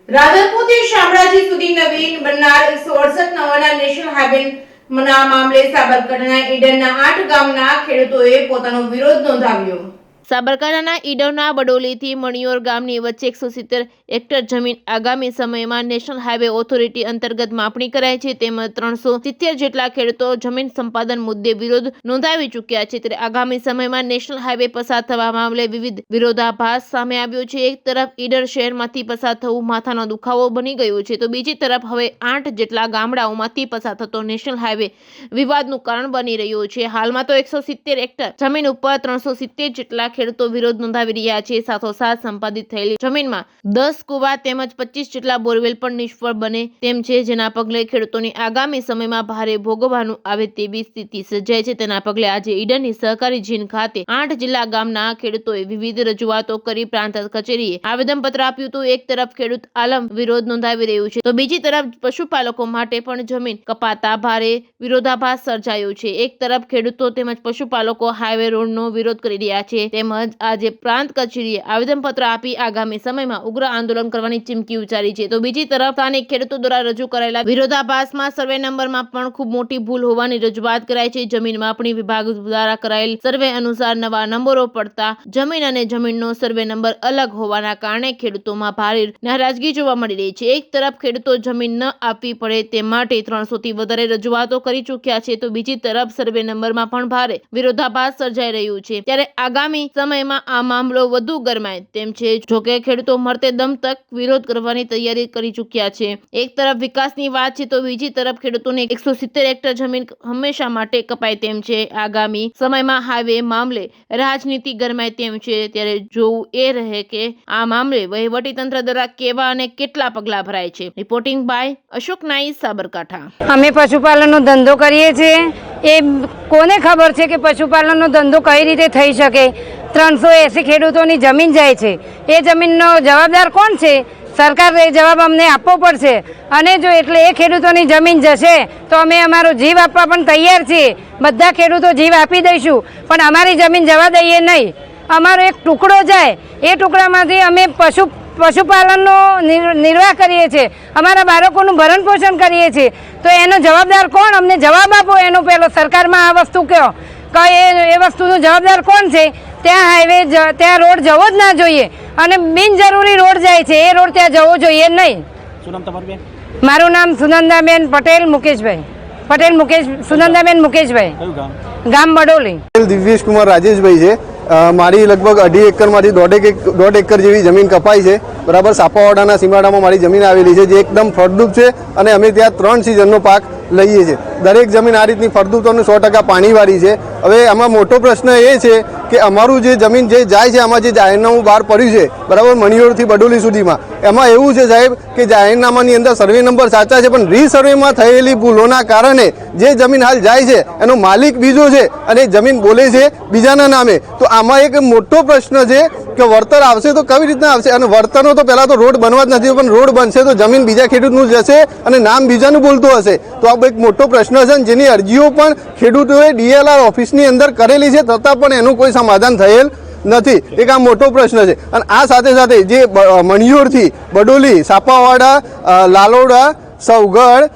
રાધનપુરથી શામળાજી સુધી નવીન બનનાર 168 નંબરના નેશનલ હાઈવેના મામલે સાબરકાંઠાના ઈડરના 8 ગામના ખેડૂતોએ પોતાનો વિરોધ નોંધાવ્યો। સાબરકાંઠાના ઈડરના બડોલીથી મણિયોર ગામની વચ્ચે 170 હેક્ટર જમીન આગામી સમયમાં નેશનલ હાઈવે ઓથોરિટી અંતર્ગત માપણી કરાઈ છે। તેમજ 370 જેટલા ખેડૂતો જમીન સંપાદન મુદ્દે વિરોધ નોંધાવી ચૂક્યા છે। ત્યારે આગામી સમયમાં નેશનલ હાઈવે પસાર થવા મામલે વિવિધ વિરોધાભાસ સામે આવ્યો છે। એક તરફ ઈડર શહેરમાંથી પસાર થવું માથાનો દુખાવો બની ગયું છે, તો બીજી તરફ હવે 8 જેટલા ગામડાઓમાંથી પસાર થતો નેશનલ હાઈવે વિવાદનું કારણ બની રહ્યો છે। હાલમાં તો 170 હેક્ટર જમીન ઉપર 370 જેટલા ખેડૂતો વિરોધ નોંધાવી રહ્યા છે। સાથોસાથ સંપાદિત થયેલી જમીનમાં 10 કુવા તેમજ 25 જેટલા બોરવેલ પણ નિષ્ફળ બને તેમ છે, જેના પગલે ખેડૂતોની આગામી સમયમાં ભારે ભોગવવાનું આવે તેવી સ્થિતિ સર્જાય છે। તેના પગલે આજે ઈડરની સહકારી જીન ખાતે 8 જિલ્લા ગામના ખેડૂતોએ વિવિધ રજૂઆતો કરી પ્રાંત કચેરીએ આવેદનપત્ર આપ્યું હતું। એક તરફ ખેડૂત આલમ વિરોધ નોંધાવી રહ્યું છે, તો બીજી તરફ પશુપાલકો માટે પણ જમીન કપાતા ભારે વિરોધાભાસ સર્જાયો છે। એક તરફ ખેડૂતો તેમજ પશુપાલકો હાઈવે રોડનો વિરોધ કરી રહ્યા છે, તેમજ આજે પ્રાંત કચેરીએ આવેદનપત્ર આપી આગામી સમયમાં ઉગ્ર આંદોલન કરવાની ચીમકી ઉચ્ચારી છે। તો બીજી તરફ સ્થાનિક ખેડૂતો દ્વારા રજૂ કરાયેલા વિરોધાભાસમાં સર્વે નંબરમાં પણ ખૂબ મોટી ભૂલ હોવાની રજૂઆત કરાઈ છે। જમીન માપણી વિભાગ દ્વારા કરાયેલ સર્વે અનુસાર નવા નંબરો પડતા જમીન અને જમીનનો સર્વે નંબર અલગ હોવાના કારણે ખેડૂતોમાં ભારે નારાજગી જોવા મળી રહી છે। એક તરફ ખેડૂતો જમીન ન આપવી પડે તે માટે 300 થી વધારે રજૂઆતો કરી ચૂક્યા છે, તો બીજી તરફ સર્વે નંબરમાં પણ ભારે વિરોધાભાસ સર્જાઈ રહ્યું છે। ત્યારે આગામી સમયમાં આ મામલો વધુ ગરમાય તેમ છે। જોકે ખેડૂતો મરતે દમ તક વિરોધ કરવાની તૈયારી કરી ચૂક્યા છે। એક તરફ વિકાસની વાત છે, તો બીજી તરફ ખેડૂતોને 170 હેક્ટર જમીન હંમેશા માટે કપાય તેમ છે। આગામી સમયમાં હાઈવે મામલે રાજનીતિ ગરમાય તેમ છે। ત્યારે જોવું એ રહે કે આ મામલે વહીવટીતંત્ર દ્વારા કેવા અને કેટલા પગલા ભરાય છે। રિપોર્ટિંગ બાય અશોક નાઈ, સાબરકાંઠા। અમે પશુપાલનનો ધંધો કરીએ છીએ। એ કોને ખબર છે કે પશુપાલનનો ધંધો કઈ રીતે થઈ શકે। 380 ખેડૂતોની જમીન જાય છે, એ જમીનનો જવાબદાર કોણ છે? સરકારે જવાબ અમને આપવો પડશે। અને જો એટલે એ ખેડૂતોની જમીન જશે તો અમે અમારો જીવ આપવા પણ તૈયાર છીએ। બધા ખેડૂતો જીવ આપી દઈશું, પણ અમારી જમીન જવા દઈએ નહીં। અમારો એક ટુકડો જાય, એ ટુકડામાંથી અમે પશુપાલનનો નિર્વાહ કરીએ છીએ, અમારા બાળકોનું ભરણ પોષણ કરીએ છીએ। તો એનો જવાબદાર કોણ? અમને જવાબ આપો એનો પહેલો। સરકારમાં આ વસ્તુ કહો કે એ વસ્તુનો જવાબદાર કોણ છે? ત્યાં હાઈવે ત્યાં રોડ જવો જ ના જોઈએ, અને બિનજરૂરી રોડ જાય છે, એ રોડ ત્યાં જવો જોઈએ નહીં। શું નામ તમારું બેન? મારું નામ સુનંદાબેન પટેલ મુકેશભાઈ। સુનંદાબેન મુકેશભાઈ। કયું ગામ? ગામ બડોલી। દિવ્યેશ કુમાર રાજેશભાઈ છે। મારી લગભગ 2.5 એકરમાંથી 1.5 એકર જેવી જમીન કપાઈ છે, બરાબર। સાપાવાડાના સીમાડામાં મારી જમીન આવેલી છે, જે એકદમ ફળદ્રુપ છે, અને અમે ત્યાં 3 સિઝનનો પાક લઈએ છીએ। દરેક જમીન આ રીતની ફળદ્રુપ અને 100% પાણીવાળી છે। હવે આમાં મોટો પ્રશ્ન એ છે કે અમારું જે જમીન જે જાય છે, આમાં જે જાહેરનામું બહાર પડ્યું છે, બરાબર, મણિયોરથી બડોલી સુધીમાં, એમાં એવું છે સાહેબ કે જાહેરનામાની અંદર સર્વે નંબર સાચા છે, પણ રીસર્વેમાં થયેલી ભૂલોના કારણે જે જમીન હાલ જાય છે એનો માલિક બીજો છે અને જમીન બોલે છે બીજાના નામે। તો આમાં એક મોટો પ્રશ્ન છે કે વળતર આવશે તો કેવી રીતના આવશે? અને વળતરનો તો પહેલાં તો રોડ બનવા જ નથી, પણ રોડ બનશે તો જમીન બીજા ખેડૂતનું જશે અને નામ બીજાનું બોલતું હશે। તો આ એક મોટો પ્રશ્ન છે, જેની અરજીઓ પણ ખેડૂતોએ DLR ઓફિસની અંદર કરેલી છે, છતાં પણ એનું કોઈ સમાધાન થયેલ નથી। એક આ મોટો પ્રશ્ન છે। અને આ સાથે સાથે જે મણિયોરથી બડોલી, સાપાવાડા, લાલોડા, સૌગઢ,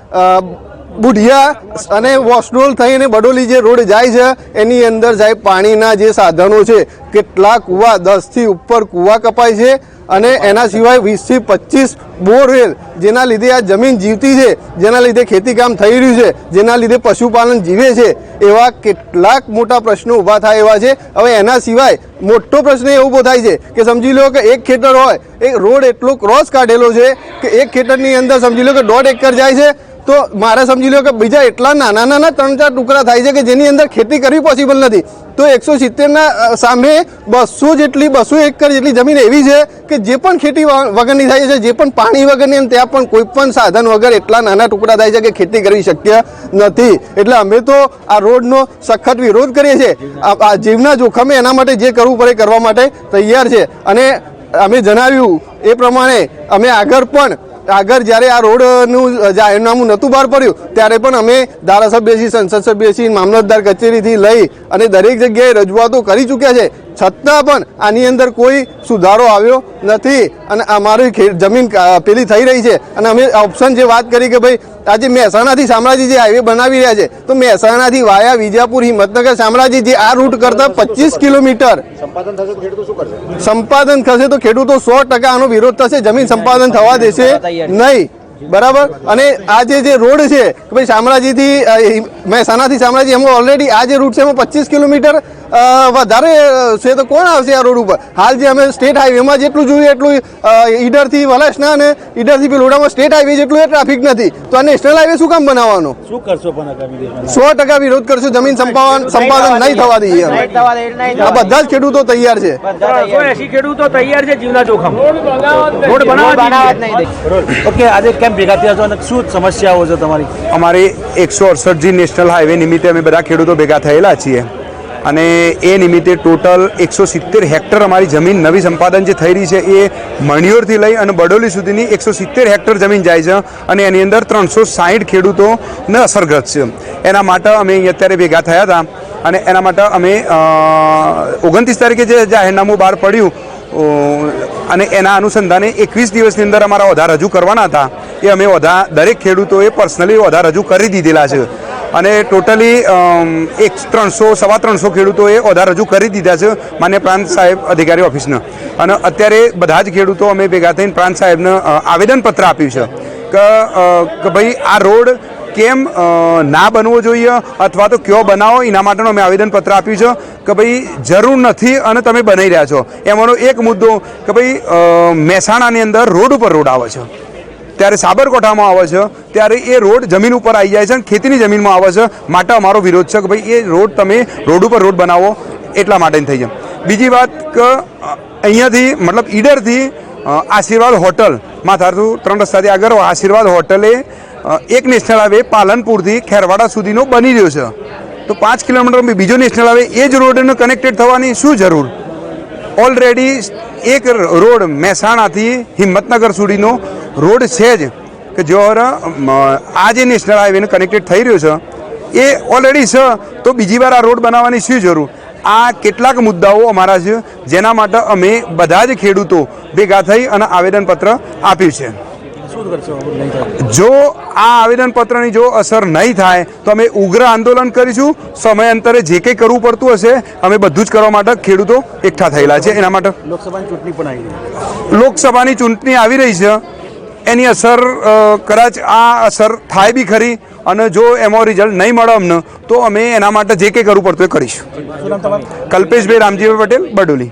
બુઢિયા અને વોસડોલ થઈને બડોલી જે રોડ જાય છે, એની અંદર સાહેબ પાણીના જે સાધનો છે, કેટલા કૂવા, 10 થી ઉપર કૂવા કપાય છે, અને એના સિવાય 20 થી 25 બોરવેલ, જેના લીધે આ જમીન જીવતી છે, જેના લીધે ખેતીકામ થઈ રહ્યું છે, જેના લીધે પશુપાલન જીવે છે, એવા કેટલાક મોટા પ્રશ્નો ઊભા થાય એવા છે। હવે એના સિવાય મોટો પ્રશ્ન એ ઊભો થાય છે કે સમજી લો કે એક ખેતર હોય, એક રોડ એટલો ક્રોસ કાઢેલો છે કે એક ખેતરની અંદર સમજી લો કે 1.5 એકર જાય છે, તો મારે સમજી લો કે બીજા એટલા નાના 3-4 ટુકડા થાય છે કે જેની અંદર ખેતી કરવી પોસિબલ નથી। તો 170ના સામે 200 એકર જેટલી જમીન એવી છે કે જે પણ ખેતી વગરની થાય છે, જે પણ પાણી વગરની, અને ત્યાં પણ કોઈ પણ સાધન વગર એટલા નાના ટુકડા થાય છે કે ખેતી કરવી શક્ય નથી। એટલે અમે તો આ રોડનો સખત વિરોધ કરીએ છીએ। આ જીવના જોખમે એના માટે જે કરવું પડે કરવા માટે તૈયાર છે। અને અમે જણાવ્યું એ પ્રમાણે અમે આગળ જ્યારે આ રોડનું જાહેરનામું નહોતું બહાર પડ્યું ત્યારે પણ અમે ધારાસભ્યશ્રી, સંસદ સભ્યશ્રી, મામલતદાર કચેરીથી લઈ અને દરેક જગ્યાએ રજૂઆતો કરી ચૂક્યા છે, છતાં પણ આની અંદર કોઈ સુધારો આવ્યો નથી અને અમારી જમીન પેલી થઈ રહી છે. અને અમે ઓપ્શન જે વાત કરી કે ભાઈ આજે મહેસાણાથી શામળાજી જે હાઈવે બનાવી રહ્યા છે તો મહેસાણાથી વાયા વિજાપુર હિંમતનગર શામળાજી જે આ રૂટ કરતા 25 કિલોમીટર સંપાદન થશે તો ખેડૂતો 100% આનો વિરોધ થશે. જમીન સંપાદન થવા દેશે નહીં. બરાબર. અને આ જે રોડ છે કે ભાઈ શામળાજીથી મહેસાણાથી શામળાજી એમાં ઓલરેડી આ જે રૂટ છે એમાં 25 કિલોમીટર વધારે છે તો કોણ આવશે આ રોડ ઉપર? હાલ જે અમે સ્ટેટ હાઈવેમાં જેટલું જોઈએ એટલું ઈડરથી વલાસના અને ઈડરથી પેલોડામાં સ્ટેટ હાઈવે જેટલું ટ્રાફિક નથી તો આ નેશનલ હાઈવે શું કામ બનાવવાનો? શું કરશો પણ આગામી દિવસમાં? 100% વિરોધ કરશું. જમીન સંપાદન નહીં થવા દઈએ. આ બધા જ ખેડૂતો તૈયાર છે. 380 ખેડૂતો તૈયાર છે જીવના જોખમ રોડ બનાવવા ઓકે. આજે કેમ ભેગા થયા છો અને શું સમસ્યાઓ છે તમારી? અમારી 168G નેશનલ હાઈવે નિમિત્તે અમે બધા ખેડૂતો ભેગા થયેલા છીએ અને એ નિમિત્તે ટોટલ 170 હેક્ટર અમારી જમીન નવી સંપાદન જે થઈ રહી છે એ મણિયોરથી લઈ અને બડોલી સુધીની 170 હેક્ટર જમીન જાય છે અને એની અંદર 360 ખેડૂતોને અસરગ્રસ્ત છે. એના માટે અમે અહીં અત્યારે ભેગા થયા હતા અને એના માટે અમે 29 તારીખે જે જાહેરનામું બહાર પડ્યું અને એના અનુસંધાને 21 દિવસની અંદર અમારા વધાર રજૂ કરવાના હતા. એ અમે દરેક ખેડૂતોએ પર્સનલી વધાર રજૂ કરી દીધેલા છે અને ટોટલી 300-325 ખેડૂતોએ વધાર રજૂ કરી દીધા છે માન્ય પ્રાંત સાહેબ અધિકારી ઓફિસને. અને અત્યારે બધા જ ખેડૂતો અમે ભેગા થઈને પ્રાંત સાહેબને આવેદનપત્ર આપ્યું છે કે ભાઈ આ રોડ કેમ ના બનવો જોઈએ અથવા તો કયો બનાવો એના માટેનું અમે આવેદનપત્ર આપ્યું છે કે ભાઈ જરૂર નથી અને તમે બનાવી રહ્યા છો. એમાંનો એક મુદ્દો કે ભાઈ મહેસાણાની અંદર રોડ ઉપર રોડ આવે છે ત્યારે સાબરકાંઠામાં આવે છે ત્યારે એ રોડ જમીન ઉપર આવી જાય છે અને ખેતીની જમીનમાં આવે છે. માટે અમારો વિરોધ છે કે ભાઈ એ રોડ તમે રોડ ઉપર રોડ બનાવો એટલા માટે થઈ જાય. બીજી વાત કે અહીંયાથી મતલબ ઈડરથી આશીર્વાદ હોટલ માથારથી 3 રસ્તાથી આગળ આશીર્વાદ હોટલે એક નેશનલ હાઈવે પાલનપુરથી ખેરવાડા સુધીનો બની રહ્યો છે તો 5 કિલોમીટર બીજો નેશનલ હાઈવે એ જ રોડને કનેક્ટેડ થવાની શું જરૂર? ઓલરેડી એક રોડ મહેસાણાથી હિંમતનગર સુધીનો રોડ છે જ કે જો આ જે નેશનલ હાઈવેને કનેક્ટેડ થઈ રહ્યો છે એ ઓલરેડી છે તો બીજી વાર આ રોડ બનાવવાની શું જરૂર? આ કેટલાક મુદ્દાઓ અમારા છે જેના માટે અમે બધા જ ખેડૂતો ભેગા થઈ અને આવેદનપત્ર આપ્યું છે. જો આ આવેદનપત્રની જો અસર નહીં થાય તો અમે ઉગ્ર આંદોલન કરીશું. સમયાંતરે જે કંઈ કરવું પડતું હશે અમે બધું જ કરવા માટે ખેડૂતો એકઠા થયેલા છે. એના માટે લોકસભાની ચૂંટણી આવી રહી છે એની અસર કદાચ આ અસર થાય બી ખરી અને જો એમાં રિઝલ્ટ નહીં મળે અમને તો અમે એના માટે જે કંઈ કરવું પડતું એ કરીશું. કલ્પેશભાઈ રામજીભાઈ પટેલ, બરડોલી.